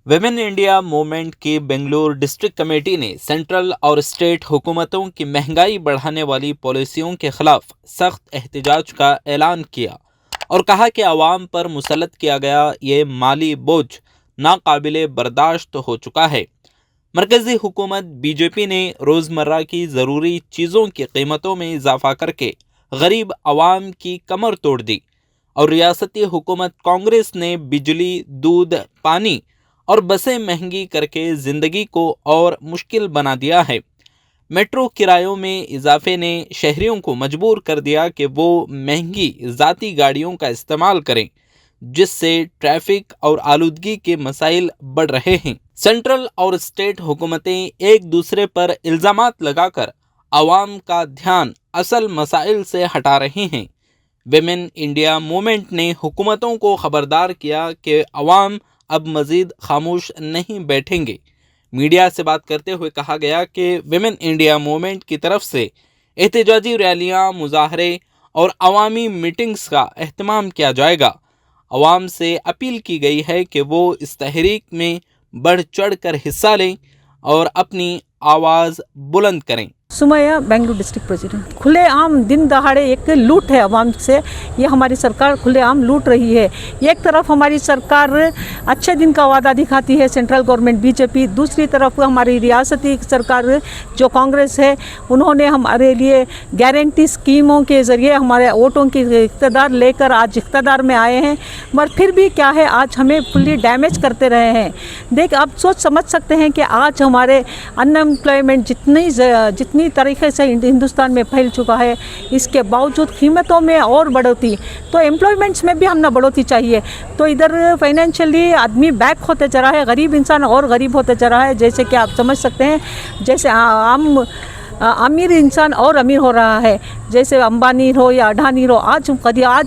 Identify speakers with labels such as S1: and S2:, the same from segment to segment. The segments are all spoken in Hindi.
S1: विमेन इंडिया मूवमेंट की बेंगलुरु डिस्ट्रिक्ट कमेटी ने सेंट्रल और स्टेट हुकूमतों की महंगाई बढ़ाने वाली पॉलिसियों के खिलाफ सख्त एहतजाज का ऐलान किया और कहा कि आवाम पर मुसल्लत किया गया ये माली बोझ नाकाबिले बर्दाश्त हो चुका है। मरकजी हुकूमत बीजेपी ने रोज़मर्रा की ज़रूरी चीज़ों की कीमतों में इजाफा करके गरीब आवाम की कमर तोड़ दी और रियासती हुकूमत कांग्रेस ने बिजली, दूध, पानी और बसें महंगी करके ज़िंदगी को और मुश्किल बना दिया है। मेट्रो किरायों में इजाफे ने शहरियों को मजबूर कर दिया कि वो महंगी ज़ाती गाड़ियों का इस्तेमाल करें, जिससे ट्रैफिक और आलूदगी के मसाइल बढ़ रहे हैं। सेंट्रल और स्टेट हुकूमतें एक दूसरे पर इल्ज़ामात लगाकर आवाम का ध्यान असल मसाइल से हटा रहे हैं। विमेन इंडिया मूवमेंट ने हुकूमतों को खबरदार किया कि अवाम अब मज़ीद खामोश नहीं बैठेंगे। मीडिया से बात करते हुए कहा गया कि विमेन इंडिया मूवमेंट की तरफ से एहतजाजी रैलियां, मुजाहरे और अवामी मीटिंग्स का एहतमाम किया जाएगा। अवाम से अपील की गई है कि वो इस तहरीक में बढ़ चढ़ कर हिस्सा लें और अपनी आवाज़ बुलंद करें।
S2: Sumaiya, Bengaluru district president. खुलेआम दिन दहाड़े एक लूट है अवाम से, ये हमारी सरकार खुलेआम लूट रही है। एक तरफ हमारी सरकार अच्छे दिन का वादा दिखाती है सेंट्रल गवर्नमेंट बीजेपी, दूसरी तरफ हमारी रियासती सरकार जो कांग्रेस है, उन्होंने हमारे लिए गारंटी स्कीमों के ज़रिए हमारे वोटों की इक़्तिदार लेकर आज इक़्तिदार में आए हैं, मगर फिर भी क्या है, आज हमें फुल्ली डैमेज करते रहे हैं। देख, आप सोच समझ सकते हैं कि आज हमारे अनएम्प्लॉयमेंट जितनी तरीके से हिंदुस्तान में फैल चुका है, इसके बावजूद कीमतों में और बढ़ोतरी, तो एम्प्लॉयमेंट्स में भी हमने बढ़ोतरी चाहिए। तो इधर फाइनेंशियली आदमी बैक होते जा रहा है, गरीब इंसान और गरीब होते जा रहा है। जैसे कि आप समझ सकते हैं, जैसे आम अमीर इंसान और अमीर हो रहा है, जैसे अंबानी हो या अडानी हो। आज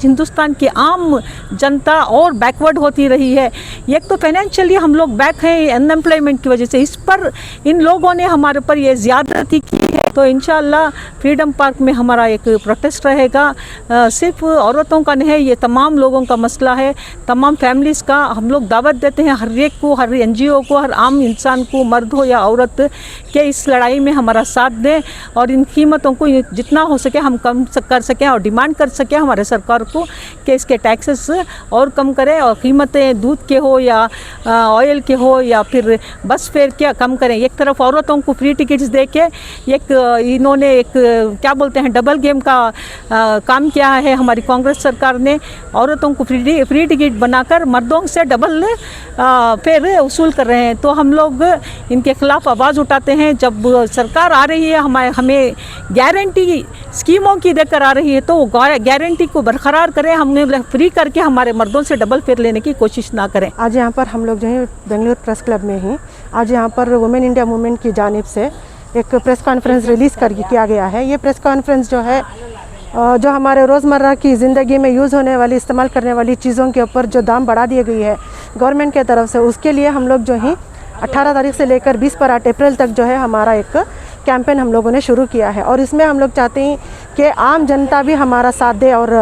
S2: हिंदुस्तान की आम जनता और बैकवर्ड होती रही है। एक तो फाइनेंशियली हम लोग बैक हैं अनएम्प्लॉयमेंट की वजह से, इस पर इन लोगों ने हमारे पर ये ज़्यादती की है। तो इंशाअल्लाह फ्रीडम पार्क में हमारा एक प्रोटेस्ट रहेगा। सिर्फ औरतों का नहीं है, ये तमाम लोगों का मसला है, तमाम फैमिलीज़ का। हम लोग दावत देते हैं हर एक को, हर NGO को, हर आम इंसान को, मर्द हो या औरत, के इस लड़ाई में हमारा साथ दें और इन कीमतों को जितना हो सके हम कम कर सकें और डिमांड कर सकें हमारे सरकार को कि इसके टैक्सेस और कम करें और कीमतें दूध के हो या ऑयल के हो या फिर बस फेयर के कम करें। एक तरफ औरतों को फ्री टिकट्स दे के इन्होंने एक क्या बोलते हैं डबल गेम का काम किया है। हमारी कांग्रेस सरकार ने औरतों को फ्री टिकट बनाकर मर्दों से डबल फेयर वसूल कर रहे हैं। तो हम लोग इनके खिलाफ आवाज़ उठाते हैं। जब सरकार आ रही है हमें गारंटी स्कीमों की देकर आ रही है, तो वो गारंटी को बरकरार करें, हमने फ्री करके हमारे मर्दों से डबल फेयर लेने की कोशिश ना करें।
S3: आज यहाँ पर हम लोग जो है बेंगलुरु प्रेस क्लब में ही आज यहाँ पर वुमेन इंडिया मूवमेंट की जानिब से एक प्रेस कॉन्फ्रेंस रिलीज़ किया गया है। ये प्रेस कॉन्फ्रेंस जो है जो हमारे रोज़मर्रा की ज़िंदगी में यूज़ होने वाली, इस्तेमाल करने वाली चीज़ों के ऊपर जो दाम बढ़ा दी गई है गवर्नमेंट के तरफ से, उसके लिए हम लोग जो ही 18 तारीख से लेकर 20 अप्रैल तक जो है हमारा एक कैंपेन हम लोगों ने शुरू किया है। और इसमें हम लोग चाहते हैं कि आम जनता भी हमारा साथ दे और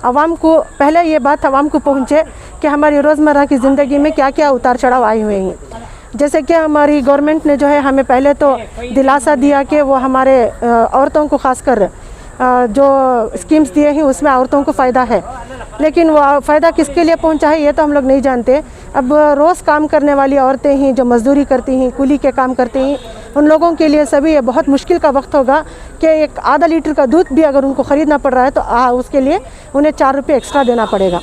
S3: आवाम को पहले ये बात आवाम को पहुँचे कि हमारी रोज़मर्रा की ज़िंदगी में क्या क्या उतार चढ़ाव आए हुए हैं। जैसे कि हमारी गवर्नमेंट ने जो है हमें पहले तो दिलासा दिया कि वो हमारे औरतों को खासकर जो स्कीम्स दिए हैं उसमें औरतों को फ़ायदा है, लेकिन वो फ़ायदा किसके लिए पहुंचा है ये तो हम लोग नहीं जानते। अब रोज़ काम करने वाली औरतें ही जो मज़दूरी करती हैं, कूली के काम करती हैं, उन लोगों के लिए सभी ये बहुत मुश्किल का वक्त होगा कि एक आधा लीटर का दूध भी अगर उनको ख़रीदना पड़ रहा है तो उसके लिए उन्हें 4 रुपये एक्स्ट्रा देना पड़ेगा।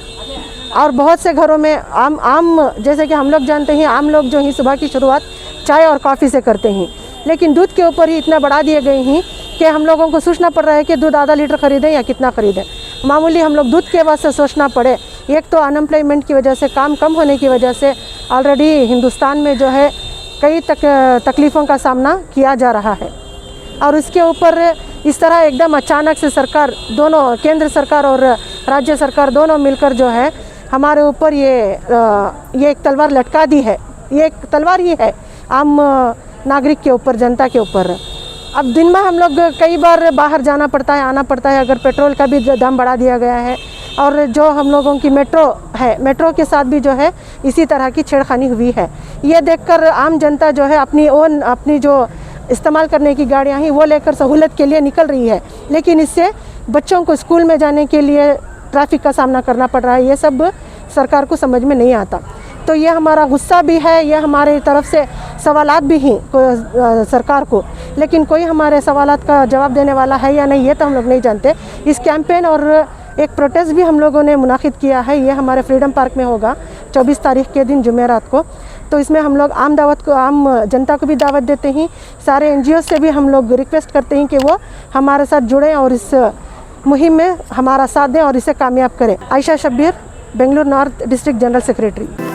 S3: और बहुत से घरों में आम जैसे कि हम लोग जानते हैं, आम लोग जो हैं सुबह की शुरुआत चाय और कॉफ़ी से करते हैं, लेकिन दूध के ऊपर ही इतना बढ़ा दिए गए हैं कि हम लोगों को सोचना पड़ रहा है कि दूध आधा लीटर ख़रीदें या कितना ख़रीदें। मामूली हम लोग दूध के वास्ते सोचना पड़े। एक तो अनएम्प्लॉयमेंट की वजह से, काम कम होने की वजह से ऑलरेडी हिंदुस्तान में जो है कई तकलीफ़ों का सामना किया जा रहा है। और इसके ऊपर इस तरह एकदम अचानक से सरकार, दोनों केंद्र सरकार और राज्य सरकार दोनों मिलकर जो है हमारे ऊपर ये एक तलवार लटका दी है। ये एक तलवार ही है आम नागरिक के ऊपर, जनता के ऊपर। अब दिन में हम लोग कई बार बाहर जाना पड़ता है, आना पड़ता है। अगर पेट्रोल का भी दाम बढ़ा दिया गया है और जो हम लोगों की मेट्रो है, मेट्रो के साथ भी जो है इसी तरह की छेड़खानी हुई है। ये देखकर आम जनता जो है अपनी जो इस्तेमाल करने की गाड़ियाँ हैं वो लेकर सहूलत के लिए निकल रही है, लेकिन इससे बच्चों को स्कूल में जाने के लिए ट्रैफिक का सामना करना पड़ रहा है। ये सब सरकार को समझ में नहीं आता। तो ये हमारा गुस्सा भी है, ये हमारे तरफ से सवालात भी हैं सरकार को, लेकिन कोई हमारे सवालात का जवाब देने वाला है या नहीं ये तो हम लोग नहीं जानते। इस कैंपेन और एक प्रोटेस्ट भी हम लोगों ने मुनाकिद किया है, ये हमारे फ्रीडम पार्क में होगा 24 तारीख के दिन जुमेरात को। तो इसमें हम लोग आम जनता को भी दावत देते हैं, सारे NGO से भी हम लोग रिक्वेस्ट करते हैं कि वो हमारे साथ जुड़ें और इस मुहिम में हमारा साथ दें और इसे कामयाब करें। Ayesha Shabbir, Bengaluru north district general secretary.